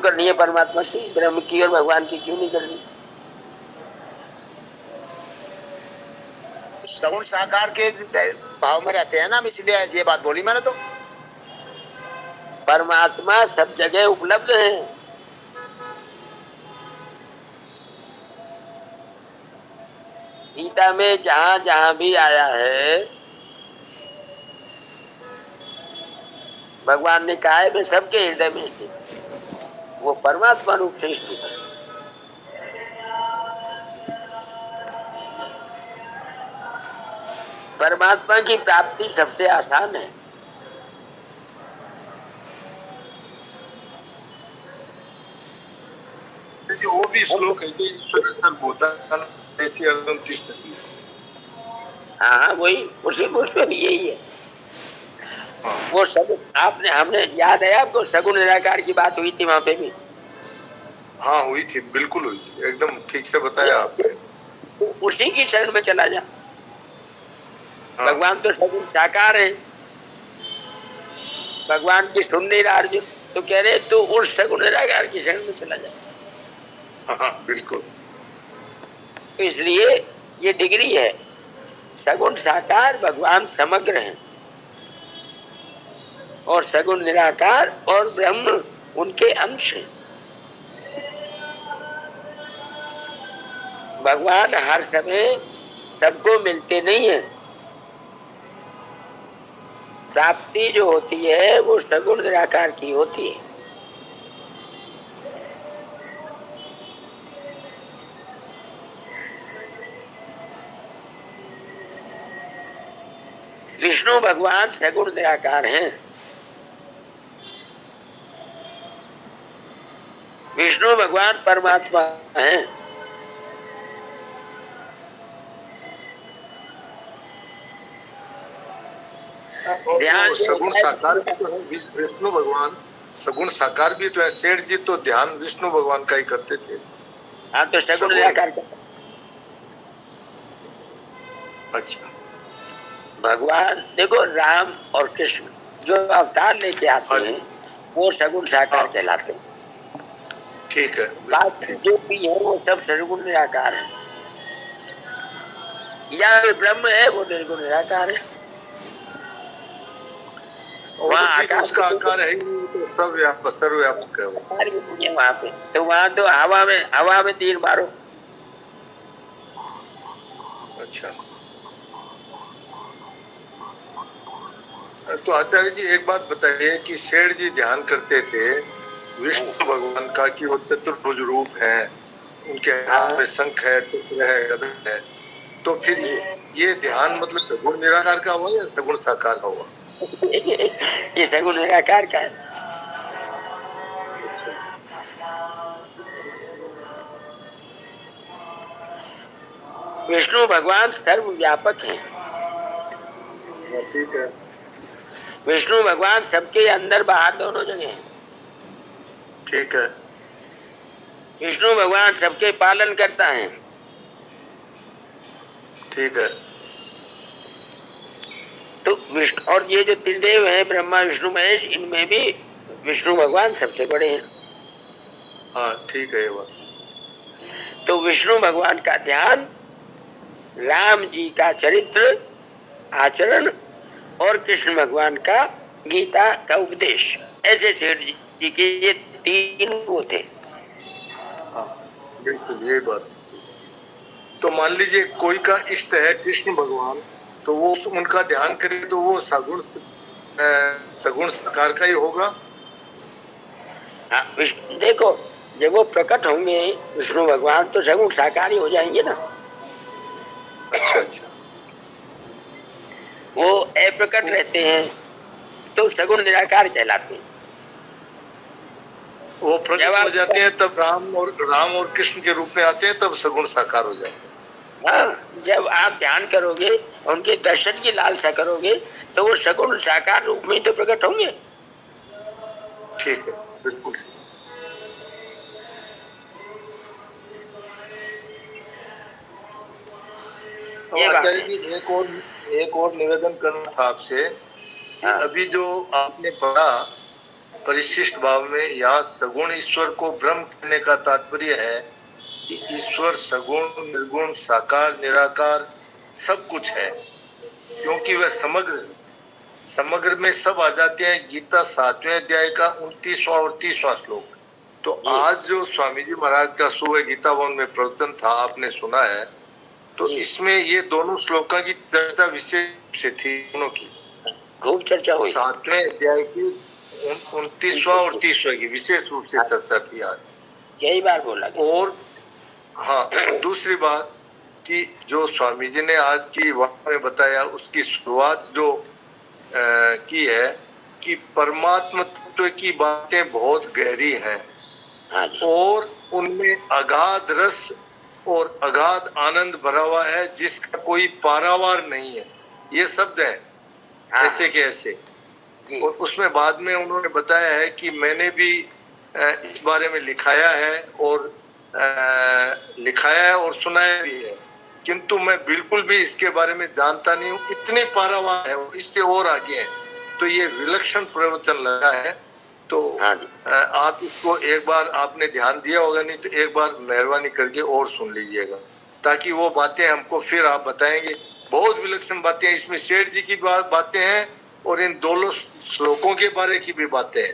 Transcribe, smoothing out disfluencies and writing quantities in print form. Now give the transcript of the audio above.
करनी है परमात्मा की, ब्रह्म की और भगवान की क्यों नहीं करनी? सगुण साकार के भाव में रहते हैं ना, इसलिए ये बात बोली मैंने। तो परमात्मा सब जगह उपलब्ध है। गीता में जहां जहां भी आया है भगवान ने कहा है मैं सबके हृदय में स्थित, वो परमात्मा रूप से स्थित है। परमात्मा की प्राप्ति सबसे आसान है। वो भी श्लोक है कि ईश्वर सर्वभूतानां हृदयेऽर्जुन तिष्ठति। हाँ वही, उसी उसमें भी यही है। वो सब आपने, हमने याद है आपको सगुण निराकार की बात हुई थी वहां पे भी? हाँ हुई थी, बिल्कुल हुई थी, एकदम ठीक से बताया आपने। उसी की शरण में चला जा। हाँ। भगवान तो सगुण साकार है, भगवान की सुन नहीं रहा अर्जुन, तो कह रहे तू उस सगुण निराकार की शरण में चला जा। हाँ बिल्कुल। तो इसलिए ये डिग्री है, सगुण साकार भगवान समग्र हैं और सगुण निराकार और ब्रह्म उनके अंश हैं। भगवान हर समय सबको मिलते नहीं है। प्राप्ति जो होती है वो सगुण निराकार की होती है। विष्णु भगवान सगुण निराकार हैं। विष्णु भगवान परमात्मा हैं। ध्यान सगुण साकार भी तो है विष्णु भगवान, सगुण साकार भी तो है। सेठ जी तो ध्यान विष्णु भगवान का ही करते थे। हाँ तो सगुण निराकार। अच्छा, भगवान देखो राम और कृष्ण जो अवतार लेके आते हैं वो सगुण साकार कहलाते हैं। ठीक है। बाकी जो भी है वो सब सगुण निराकार है, या ब्रह्म है वो निर्गुण निराकार है। वहाँ आकाश का आकार है तो सब सर्वव्यापक है वहाँ पे। तो वहाँ तो हवा में तीर मारो। अच्छा, तो आचार्य जी एक बात बताइए कि सेठ जी ध्यान करते थे विष्णु भगवान का कि वो चतुर्भुज रूप है, उनके हाथ में शंख है, चक्र है, गदा है, तो फिर ये ध्यान मतलब सगुण निराकार का हुआ या सगुण साकार का हुआ? ये सगुण निराकार का है। विष्णु भगवान सर्वव्यापक हैं। ठीक है। विष्णु भगवान सबके अंदर बाहर दोनों जगह हैं। ठीक है। विष्णु भगवान सबके पालन करता है। ठीक है। तो विष्णु और ये जो त्रिदेव हैं ब्रह्मा विष्णु महेश, इनमें भी विष्णु भगवान सबसे बड़े हैं। हाँ ठीक है ये बात। तो विष्णु भगवान का ध्यान, राम जी का चरित्र आचरण और कृष्ण भगवान का गीता का उपदेश, ऐसे सेठ जी के ये तीन वो थे। हाँ बिल्कुल यही बात। तो मान लीजिए कोई का इष्ट है कृष्ण भगवान, तो वो उनका ध्यान करे तो वो सगुण साकार का ही होगा। हाँ देखो जब वो प्रकट होंगे विष्णु भगवान तो सगुण साकार ही हो जाएंगे ना। अच्छा अच्छा। वो अप्रकट रहते हैं तो सगुण निराकार कहलाते हैं। वो प्रकट हो जाते हैं तब राम और कृष्ण के रूप में आते हैं, तब सगुण साकार हो जाते हैं। हाँ जब आप ध्यान करोगे उनके दर्शन की लालसा करोगे तो वो सगुण साकार रूप में तो प्रकट होंगे। ठीक है बिल्कुल। आचार्य जी एक और निवेदन करना था आपसे कि अभी जो आपने पढ़ा परिशिष्ट भाव में यहाँ सगुण ईश्वर को ब्रह्म कहने का तात्पर्य है कि ईश्वर सगुण निर्गुण साकार निराकार सब कुछ है, क्योंकि वह समग्र में सब आ जाते हैं। गीता 7वें अध्याय का 29वां और 30वां श्लोक। तो आज जो स्वामी जी महाराज का सुबह गीता भवन में प्रवचन था, आपने सुना है, तो इसमें ये दोनों श्लोकों की चर्चा विशेष रूप से थी, दोनों की खूब चर्चा हुई। 7वें अध्याय की 29वां और 30वां की विशेष रूप से चर्चा थी आज, यही बात बोला। और हाँ, दूसरी बात कि जो स्वामी जी ने आज की वार्ता में बताया, उसकी शुरुआत जो की है कि परमात्मा तत्व की बातें बहुत गहरी हैं और उनमें अगाध रस और अगाध आनंद भरा हुआ है, जिसका कोई पारावार नहीं है। ये शब्द है ऐसे के ऐसे। और उसमें बाद में उन्होंने बताया है कि मैंने भी इस बारे में लिखाया है और सुनाया भी है, किंतु मैं बिल्कुल भी इसके बारे में जानता नहीं हूँ। इतने पारावार है, इससे और आगे है। तो ये विलक्षण प्रवचन लगा है। तो आप इसको एक बार, आपने ध्यान दिया होगा, नहीं तो एक बार मेहरबानी करके और सुन लीजिएगा, ताकि वो बातें हमको फिर आप बताएंगे। बहुत विलक्षण बातें हैं इसमें, सेठ जी की बातें हैं और इन दोनों श्लोकों के बारे की भी बातें हैं।